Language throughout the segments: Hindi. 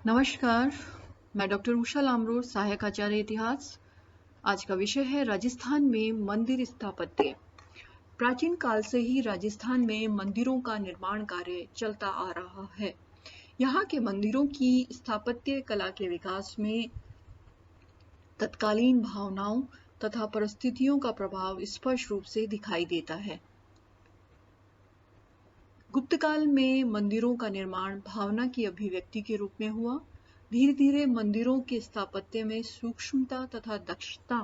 नमस्कार, मैं डॉक्टर उषा लामरोर, सहायक आचार्य इतिहास। आज का विषय है राजस्थान में मंदिर स्थापत्य। प्राचीन काल से ही राजस्थान में मंदिरों का निर्माण कार्य चलता आ रहा है। यहाँ के मंदिरों की स्थापत्य कला के विकास में तत्कालीन भावनाओं तथा परिस्थितियों का प्रभाव स्पष्ट रूप से दिखाई देता है। गुप्त काल में मंदिरों का निर्माण भावना की अभिव्यक्ति के रूप में हुआ। धीरे धीरे मंदिरों के स्थापत्य में सूक्ष्मता तथा दक्षता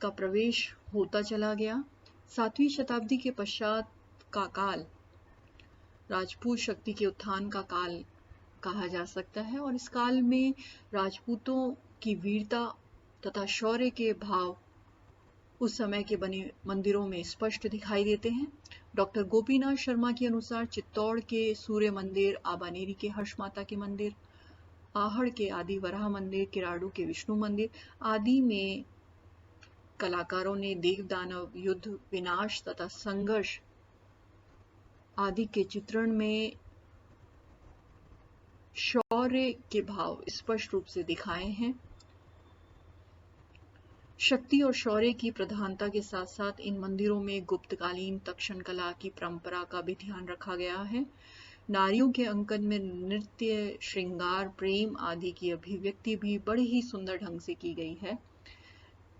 का प्रवेश होता चला गया। 7वीं शताब्दी के पश्चात का काल राजपूत शक्ति के उत्थान का काल कहा जा सकता है और इस काल में राजपूतों की वीरता तथा शौर्य के भाव उस समय के बने मंदिरों में स्पष्ट दिखाई देते हैं। डॉक्टर गोपीनाथ शर्मा के अनुसार चित्तौड़ के सूर्य मंदिर, आबानेरी के हर्ष माता के मंदिर, आहड़ के आदि वराह मंदिर, किराड़ू के विष्णु मंदिर आदि में कलाकारों ने देव दानव युद्ध, विनाश तथा संघर्ष आदि के चित्रण में शौर्य के भाव स्पष्ट रूप से दिखाए हैं। शक्ति और शौर्य की प्रधानता के साथ साथ इन मंदिरों में गुप्तकालीन तक्षण कला की परंपरा का भी ध्यान रखा गया है। नारियों के अंकन में नृत्य, श्रृंगार, प्रेम आदि की अभिव्यक्ति भी बड़े ही सुंदर ढंग से की गई है।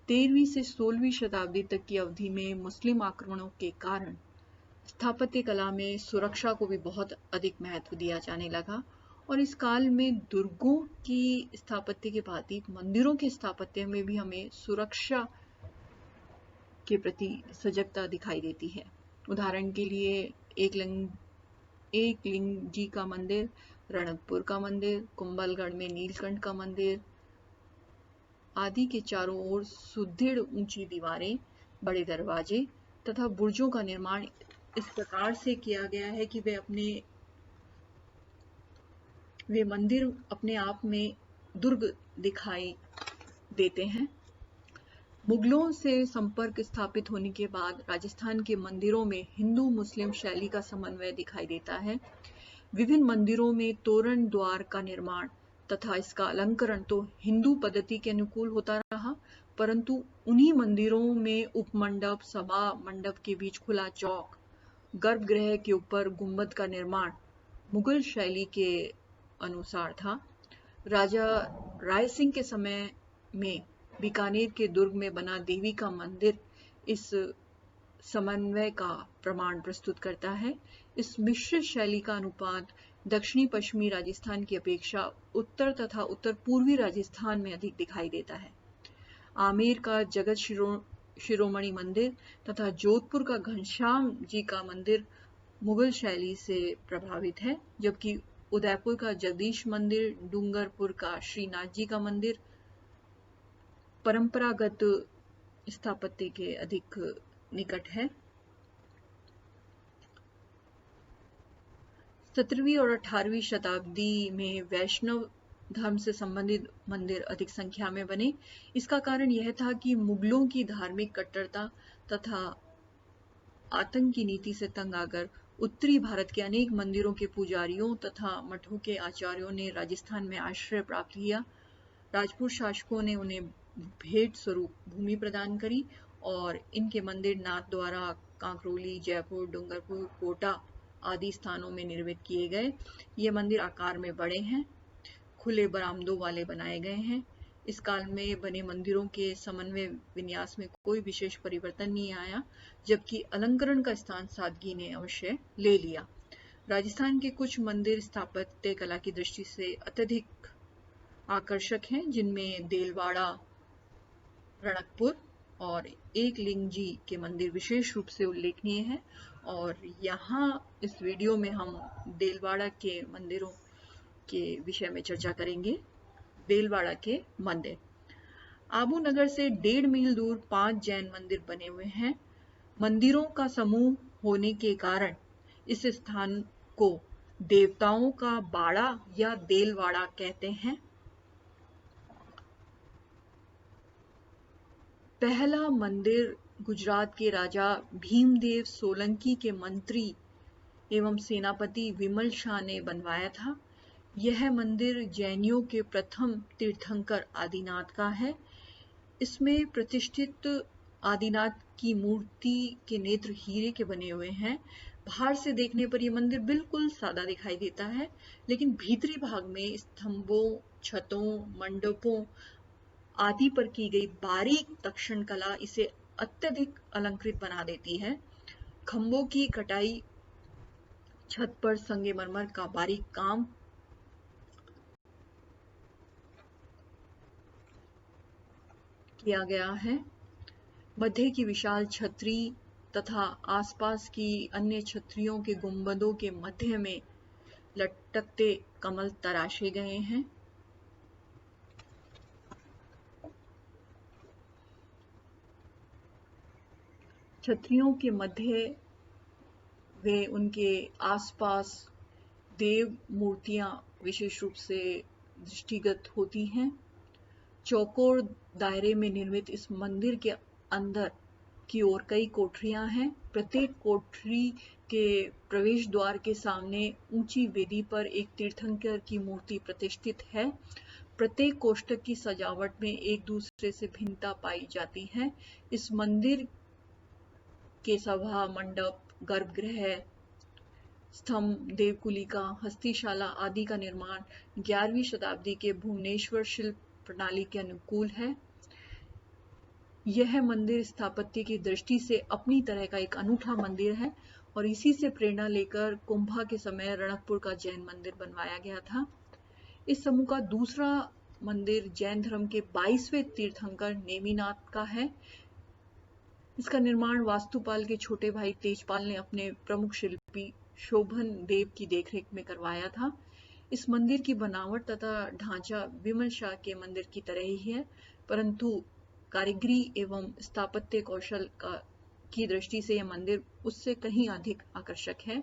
13वीं से 16वीं शताब्दी तक की अवधि में मुस्लिम आक्रमणों के कारण स्थापत्य कला में सुरक्षा को भी बहुत अधिक महत्व दिया जाने लगा और इस काल में दुर्गों की स्थापत्य के भांति मंदिरों के स्थापत्य में भी हमें सुरक्षा के प्रति सजगता दिखाई देती है। उदाहरण के लिए एक लिंग जी का मंदिर, रणकपुर का मंदिर, कुंभलगढ़ में नीलकंठ का मंदिर आदि के चारों ओर सुदृढ़ ऊंची दीवारें, बड़े दरवाजे तथा बुर्जों का निर्माण इस प्रकार से किया गया है कि वे मंदिर अपने आप में दुर्ग दिखाई देते हैं। मुगलों से संपर्क स्थापित होने के बाद राजस्थान के मंदिरों में हिंदू मुस्लिम शैली का समन्वय दिखाई देता है। विभिन्न मंदिरों में तोरण द्वार का निर्माण तथा इसका अलंकरण तो हिंदू पद्धति के अनुकूल होता रहा, परंतु उन्हीं मंदिरों में उपमंडप, सभा मंडप के बीच खुला चौक, गर्भगृह के ऊपर गुंबद का निर्माण मुगल शैली के अनुसार था। राजा राय सिंह के समय में बीकानेर के दुर्ग में बना देवी का मंदिर इस समन्वय का प्रमाण प्रस्तुत करता है। इस मिश्रित शैली का अनुपात दक्षिणी पश्चिमी राजस्थान की अपेक्षा उत्तर तथा उत्तर पूर्वी राजस्थान में अधिक दिखाई देता है। आमेर का जगत शिरोमणि मंदिर तथा जोधपुर का घनश्याम जी का मंदिर मुगल शैली से प्रभावित है, जबकि उदयपुर का जगदीश मंदिर, डूंगरपुर का श्रीनाथ जी का मंदिर परंपरागत स्थापत्य के अधिक निकट है। 17वीं और 18वीं शताब्दी में वैष्णव धर्म से संबंधित मंदिर अधिक संख्या में बने। इसका कारण यह था कि मुगलों की धार्मिक कट्टरता तथा आतंक की नीति से तंग आकर उत्तरी भारत के अनेक मंदिरों के पुजारियों तथा मठों के आचार्यों ने राजस्थान में आश्रय प्राप्त किया। राजपूत शासकों ने उन्हें भेंट स्वरूप भूमि प्रदान करी और इनके मंदिर नाथद्वारा, कांकरोली, जयपुर, डूंगरपुर, कोटा आदि स्थानों में निर्मित किए गए। ये मंदिर आकार में बड़े हैं, खुले बरामदों वाले बनाए गए हैं। इस काल में बने मंदिरों के समन्वय विन्यास में कोई विशेष परिवर्तन नहीं आया, जबकि अलंकरण का स्थान सादगी ने अवश्य ले लिया। राजस्थान के कुछ मंदिर स्थापत्य कला की दृष्टि से अत्यधिक आकर्षक हैं, जिनमें देलवाड़ा, रणकपुर और एक लिंग जी के मंदिर विशेष रूप से उल्लेखनीय हैं। और यहाँ इस वीडियो में हम देलवाड़ा के मंदिरों के विषय में चर्चा करेंगे। देलवाड़ा के मंदिर आबू नगर से 1.5 मील दूर 5 जैन मंदिर बने हुए हैं। मंदिरों का समूह होने के कारण इस स्थान को देवताओं का बाड़ा या देलवाड़ा कहते हैं। पहला मंदिर गुजरात के राजा भीमदेव सोलंकी के मंत्री एवं सेनापति विमल शाह ने बनवाया था। यह मंदिर जैनियों के प्रथम तीर्थंकर आदिनाथ का है। इसमें प्रतिष्ठित आदिनाथ की मूर्ति के नेत्र हीरे के बने हुए हैं। बाहर से देखने पर यह मंदिर बिल्कुल सादा दिखाई देता है, लेकिन भीतरी भाग में स्तंभों, छतों, मंडपों आदि पर की गई बारीक तक्षण कला इसे अत्यधिक अलंकृत बना देती है। खंभों की कटाई, छत पर संगमरमर का बारीक काम, किया गया है। मध्य की विशाल छतरी तथा आसपास की अन्य छतरियों के गुंबदों के मध्य में लटकते कमल तराशे गए हैं। छतरियों के मध्य वे उनके आसपास देव मूर्तियां विशेष रूप से दृष्टिगत होती हैं। चौकोर दायरे में निर्मित इस मंदिर के अंदर की ओर कई कोठरियां हैं। प्रत्येक कोठरी के प्रवेश द्वार के सामने ऊंची वेदी पर एक तीर्थंकर की मूर्ति प्रतिष्ठित है। प्रत्येक कोष्ठक की सजावट में एक दूसरे से भिन्नता पाई जाती है। इस मंदिर के सभा मंडप, गर्भगृह, स्तंभ, देवकुलिका, हस्तिशाला आदि का निर्माण 11वीं शताब्दी के भुवनेश्वर शिल्प प्रणाली के अनुकूल है। यह मंदिर स्थापत्य की दृष्टि से अपनी तरह का एक अनूठा मंदिर है और इसी से प्रेरणा लेकर कुंभा के समय रणकपुर का जैन मंदिर बनवाया गया था। इस समूह का दूसरा मंदिर जैन धर्म के 22वें तीर्थंकर नेमिनाथ का है। इसका निर्माण वास्तुपाल के छोटे भाई तेजपाल ने अपने प्रमुख शिल्पी शोभन देव की देखरेख में करवाया था। इस मंदिर की बनावट तथा ढांचा विमल शाह के मंदिर की तरह ही है, परंतु कारीगरी एवं स्थापत्य कौशल की दृष्टि से यह मंदिर उससे कहीं अधिक आकर्षक है।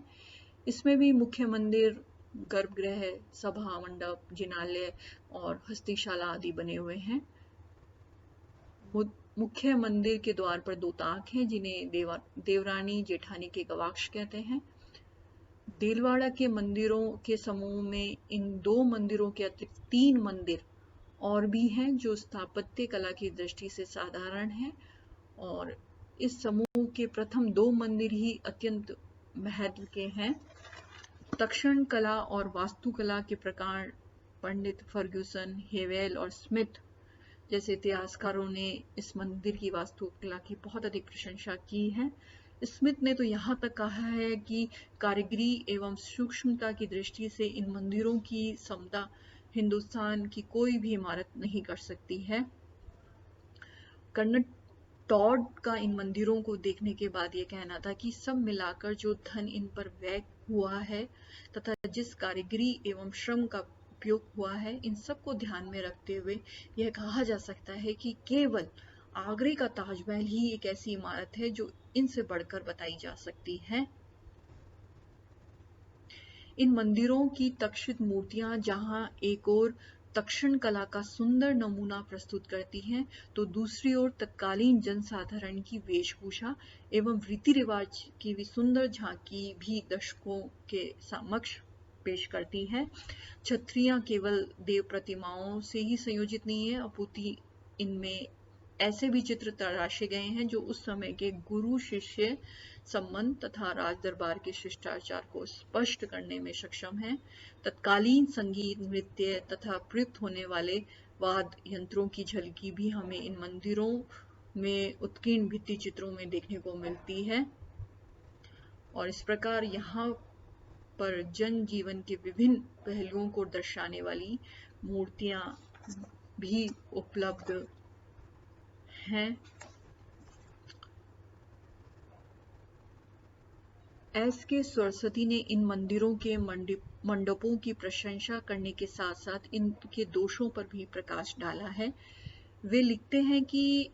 इसमें भी मुख्य मंदिर, गर्भगृह, सभा मंडप, जिनालय और हस्तिशाला आदि बने हुए हैं। मुख्य मंदिर के द्वार पर 2 ताक हैं, जिन्हें देवरानी जेठानी के गवाक्ष कहते हैं। देलवाड़ा के मंदिरों के समूह में इन 2 मंदिरों के अतिरिक्त 3 मंदिर और भी हैं जो स्थापत्य कला की दृष्टि से साधारण हैं, और इस समूह के प्रथम 2 मंदिर ही अत्यंत महत्व के हैं। तक्षण कला और वास्तुकला के प्रकार पंडित फर्ग्यूसन, हेवेल और स्मिथ जैसे इतिहासकारों ने इस मंदिर की वास्तुकला की बहुत अधिक प्रशंसा की है। स्मिथ ने तो यहाँ तक कहा है कि कारीगरी एवं सूक्ष्मता की दृष्टि से इन मंदिरों की समता हिंदुस्तान की कोई भी इमारत नहीं कर सकती है। कर्नल टॉड का इन मंदिरों को देखने के बाद ये कहना था कि सब मिलाकर जो धन इन पर व्यय हुआ है तथा जिस कारीगरी एवं श्रम का उपयोग हुआ है, इन सब को ध्यान में रखते हुए यह कहा जा सकता है कि केवल आगरे का ताजमहल ही एक ऐसी इमारत है जो इनसे बढ़कर बताई जा सकती है। इन मंदिरों की तक्षित मूर्तियां जहां एक ओर तक्षण कला का सुंदर नमूना प्रस्तुत करती हैं, तो दूसरी ओर तत्कालीन जनसाधारण की वेशभूषा एवं रीति रिवाज की भी सुंदर झांकी भी दर्शकों के समक्ष पेश करती है। छतरियां केवल देव प्रतिमाओं से ही संयोजित नहीं है, अपितु इनमें ऐसे भी चित्र तराशे गए हैं जो उस समय के गुरु शिष्य संबंध तथा राज दरबार के शिष्टाचार को स्पष्ट करने में सक्षम है। तत्कालीन संगीत, नृत्य तथा प्रयुक्त होने वाले वाद्य यंत्रों की झलकी भी हमें इन मंदिरों में उत्कीर्ण भित्ति चित्रों में देखने को मिलती है। और इस प्रकार यहाँ पर जन जीवन के विभिन्न पहलुओं को दर्शाने वाली मूर्तियां भी उपलब्ध हैं। S.K. सरस्वती ने इन मंदिरों के मंडपों की प्रशंसा करने के साथ साथ इनके दोषों पर भी प्रकाश डाला है। वे लिखते हैं कि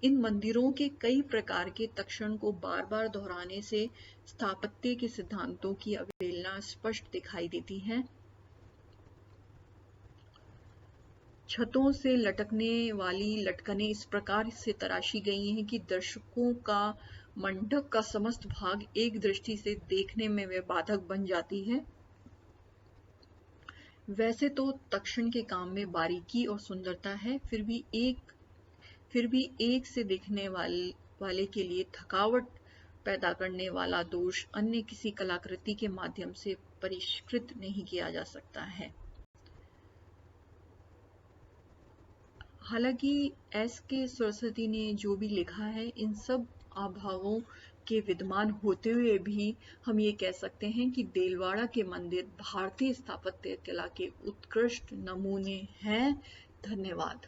इन मंदिरों के कई प्रकार के तक्षण को बार बार दोहराने से स्थापत्य के सिद्धांतों की अवहेलना स्पष्ट दिखाई देती है। छतों से लटकने वाली लटकनें इस प्रकार से तराशी गई हैं कि दर्शकों का मंडप का समस्त भाग एक दृष्टि से देखने में वे बाधक बन जाती है। वैसे तो तक्षण के काम में बारीकी और सुंदरता है, फिर भी एक से दिखने वाले के लिए थकावट पैदा करने वाला दोष अन्य किसी कलाकृति के माध्यम से परिष्कृत नहीं किया जा सकता है। हालांकि एस के सरस्वती ने जो भी लिखा है, इन सब अभावों के विद्यमान होते हुए भी हम ये कह सकते हैं कि देलवाड़ा के मंदिर भारतीय स्थापत्य कला के उत्कृष्ट नमूने हैं। धन्यवाद।